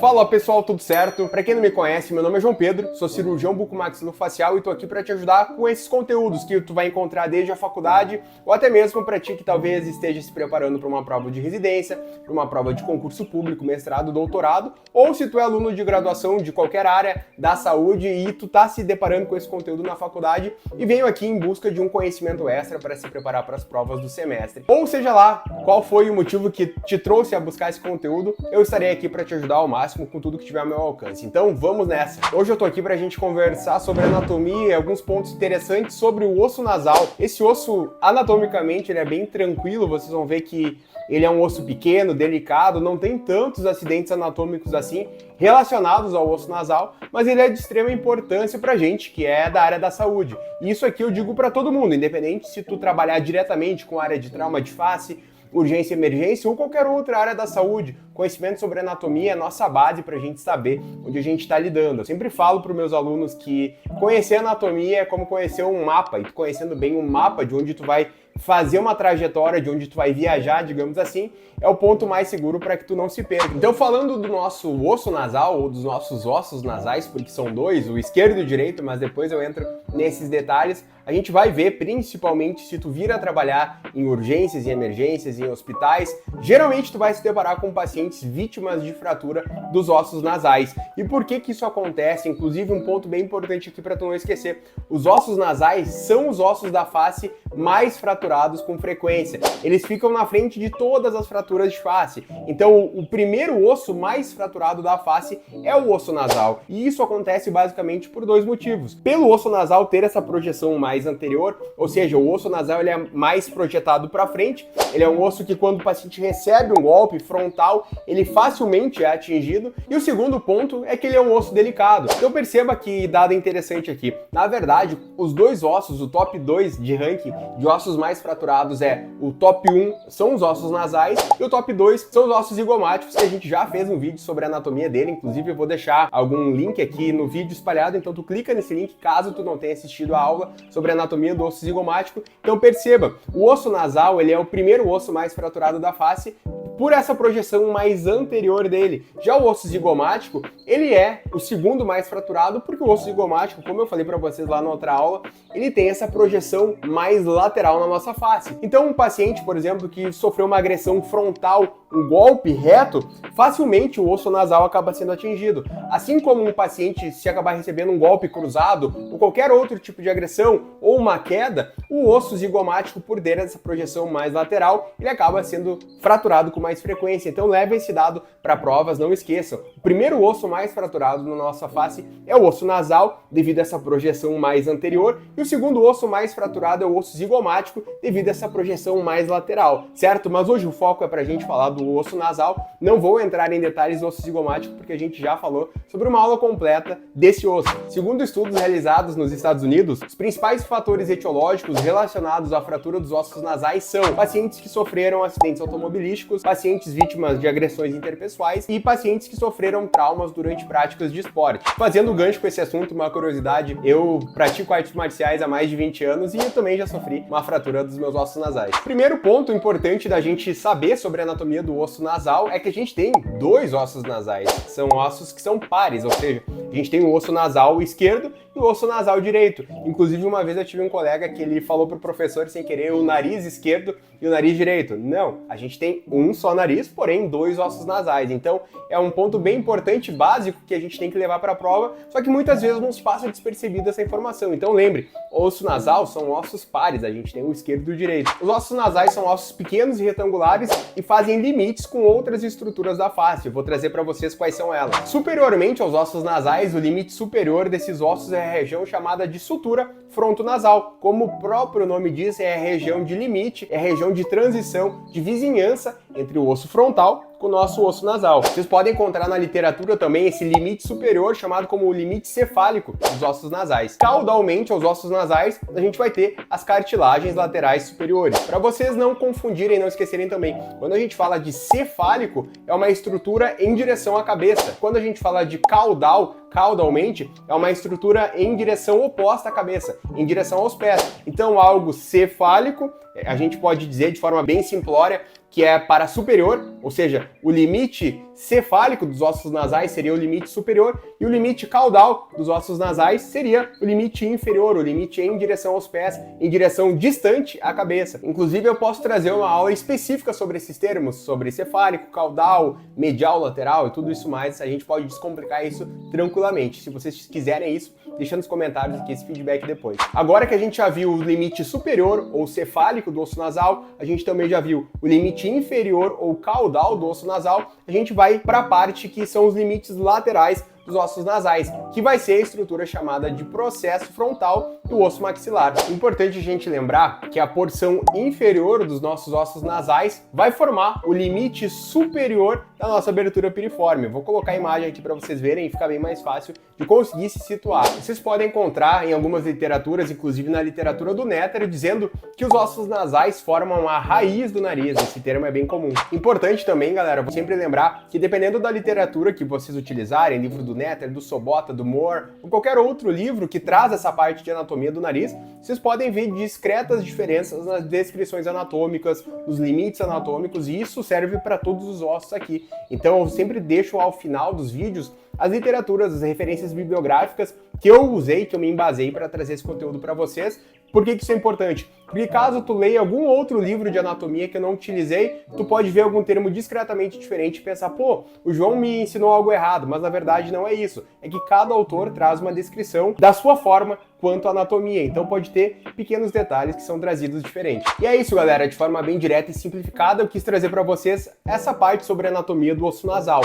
Fala pessoal, tudo certo? Pra quem não me conhece, meu nome é João Pedro, sou cirurgião bucomaxilofacial e tô aqui pra te ajudar com esses conteúdos que tu vai encontrar desde a faculdade ou até mesmo pra ti que talvez esteja se preparando para uma prova de residência, para uma prova de concurso público, mestrado, doutorado, ou se tu é aluno de graduação de qualquer área da saúde e tu tá se deparando com esse conteúdo na faculdade e veio aqui em busca de um conhecimento extra para se preparar para as provas do semestre. Ou seja lá, qual foi o motivo que te trouxe a buscar esse conteúdo, eu estarei aqui para te ajudar ao máximo com tudo que tiver ao meu alcance. Então vamos nessa! Hoje eu tô aqui pra gente conversar sobre anatomia e alguns pontos interessantes sobre o osso nasal. Esse osso, anatomicamente, ele é bem tranquilo, vocês vão ver que ele é um osso pequeno, delicado, não tem tantos acidentes anatômicos assim relacionados ao osso nasal, mas ele é de extrema importância pra gente que é da área da saúde. E isso aqui eu digo pra todo mundo, independente se tu trabalhar diretamente com a área de trauma de face, urgência e emergência ou qualquer outra área da saúde. Conhecimento sobre anatomia é a nossa base para a gente saber onde a gente está lidando. Eu sempre falo para os meus alunos que conhecer anatomia é como conhecer um mapa, e tu conhecendo bem um mapa de onde tu vai fazer uma trajetória, de onde tu vai viajar, digamos assim, é o ponto mais seguro para que tu não se perca. Então, falando do nosso osso nasal, ou dos nossos ossos nasais, porque são dois, o esquerdo e o direito, mas depois eu entro nesses detalhes, a gente vai ver, principalmente se tu vir a trabalhar em urgências e emergências, em hospitais, geralmente tu vai se deparar com pacientes vítimas de fratura dos ossos nasais. E por que que isso acontece? Inclusive, um ponto bem importante aqui para tu não esquecer, os ossos nasais são os ossos da face mais fraturados com frequência. Eles ficam na frente de todas as fraturas de face. Então, o primeiro osso mais fraturado da face é o osso nasal. E isso acontece basicamente por dois motivos. Pelo osso nasal ter essa projeção mais anterior, ou seja, o osso nasal ele é mais projetado para frente, ele é um osso que quando o paciente recebe um golpe frontal, ele facilmente é atingido. E o segundo ponto é que ele é um osso delicado. Então perceba que dado interessante aqui, na verdade, os dois ossos, o top 2 de ranking de ossos mais fraturados é o top 1 são os ossos nasais e o top 2 são os ossos zigomáticos, que a gente já fez um vídeo sobre a anatomia dele, inclusive eu vou deixar algum link aqui no vídeo espalhado, então tu clica nesse link caso tu não tenha assistido a aula sobre a anatomia do osso zigomático. Então perceba, o osso nasal ele é o primeiro osso mais fraturado da face por essa projeção mais anterior dele. Já o osso zigomático, ele é o segundo mais fraturado porque o osso zigomático, como eu falei para vocês lá na outra aula, ele tem essa projeção mais lateral na nossa face. Então um paciente, por exemplo, que sofreu uma agressão frontal, um golpe reto, facilmente o osso nasal acaba sendo atingido. Assim como um paciente se acabar recebendo um golpe cruzado ou qualquer outro tipo de agressão ou uma queda, o osso zigomático, por ter essa projeção mais lateral, ele acaba sendo fraturado com mais frequência. Então leve esse dado para provas, não esqueçam. O primeiro osso mais fraturado na nossa face é o osso nasal, devido a essa projeção mais anterior, e o segundo osso mais fraturado é o osso zigomático, devido a essa projeção mais lateral, certo? Mas hoje o foco é para a gente falar do osso nasal, não vou entrar em detalhes do osso zigomático porque a gente já falou sobre uma aula completa desse osso. Segundo estudos realizados nos Estados Unidos, os principais fatores etiológicos relacionados à fratura dos ossos nasais são pacientes que sofreram acidentes automobilísticos, pacientes vítimas de agressões interpessoais e pacientes que sofreram traumas durante práticas de esporte. Fazendo gancho com esse assunto, uma curiosidade, eu pratico artes marciais há mais de 20 anos e eu também já sofri uma fratura dos meus ossos nasais. Primeiro ponto importante da gente saber sobre a anatomia do osso nasal é que a gente tem dois ossos nasais. São ossos que são pares, ou seja, a gente tem o osso nasal esquerdo e o osso nasal direito. Inclusive, uma vez eu tive um colega que ele falou pro professor sem querer o nariz esquerdo e o nariz direito. Não, a gente tem um só nariz, porém dois ossos nasais. Então, é um ponto bem importante, básico, que a gente tem que levar para a prova, só que muitas vezes nos passa despercebido essa informação. Então, lembre, osso nasal são ossos pares, a gente tem o esquerdo e o direito. Os ossos nasais são ossos pequenos e retangulares e fazem limites com outras estruturas da face. Eu vou trazer para vocês quais são elas. Superiormente aos ossos nasais, o limite superior desses ossos é a região chamada de sutura frontonasal. Como o próprio nome diz, é a região de limite, é a região de transição, de vizinhança entre o osso frontal com o nosso osso nasal. Vocês podem encontrar na literatura também esse limite superior, chamado como o limite cefálico dos ossos nasais. Caudalmente aos ossos nasais, a gente vai ter as cartilagens laterais superiores. Para vocês não confundirem, não esquecerem também, quando a gente fala de cefálico, é uma estrutura em direção à cabeça. Quando a gente fala de caudal, caudalmente, é uma estrutura em direção oposta à cabeça, em direção aos pés. Então, algo cefálico, a gente pode dizer de forma bem simplória, que é para superior, ou seja, o limite cefálico dos ossos nasais seria o limite superior e o limite caudal dos ossos nasais seria o limite inferior, o limite em direção aos pés, em direção distante à cabeça. Inclusive, eu posso trazer uma aula específica sobre esses termos, sobre cefálico, caudal, medial, lateral e tudo isso mais. A gente pode descomplicar isso tranquilamente. Se vocês quiserem isso, deixa nos comentários aqui esse feedback depois. Agora que a gente já viu o limite superior ou cefálico do osso nasal, a gente também já viu o limite inferior ou caudal do osso nasal, a gente vai para a parte que são os limites laterais dos ossos nasais, que vai ser a estrutura chamada de processo frontal do osso maxilar. Importante a gente lembrar que a porção inferior dos nossos ossos nasais vai formar o limite superior da nossa abertura piriforme. Vou colocar a imagem aqui para vocês verem e ficar bem mais fácil de conseguir se situar. Vocês podem encontrar em algumas literaturas, inclusive na literatura do Nétero, dizendo que os ossos nasais formam a raiz do nariz. Esse termo é bem comum. Importante também, galera, vou sempre lembrar que dependendo da literatura que vocês utilizarem, livro do Nétero, do Sobota, do Moore, ou qualquer outro livro que traz essa parte de anatomia do nariz, vocês podem ver discretas diferenças nas descrições anatômicas, nos limites anatômicos, e isso serve para todos os ossos aqui. Então eu sempre deixo ao final dos vídeos as literaturas, as referências bibliográficas que eu usei, que eu me embasei para trazer esse conteúdo para vocês. Por que isso é importante? Porque caso tu leia algum outro livro de anatomia que eu não utilizei, tu pode ver algum termo discretamente diferente e pensar, pô, o João me ensinou algo errado, mas na verdade não é isso. É que cada autor traz uma descrição da sua forma quanto à anatomia, então pode ter pequenos detalhes que são trazidos diferentes. E é isso, galera, de forma bem direta e simplificada, eu quis trazer para vocês essa parte sobre a anatomia do osso nasal.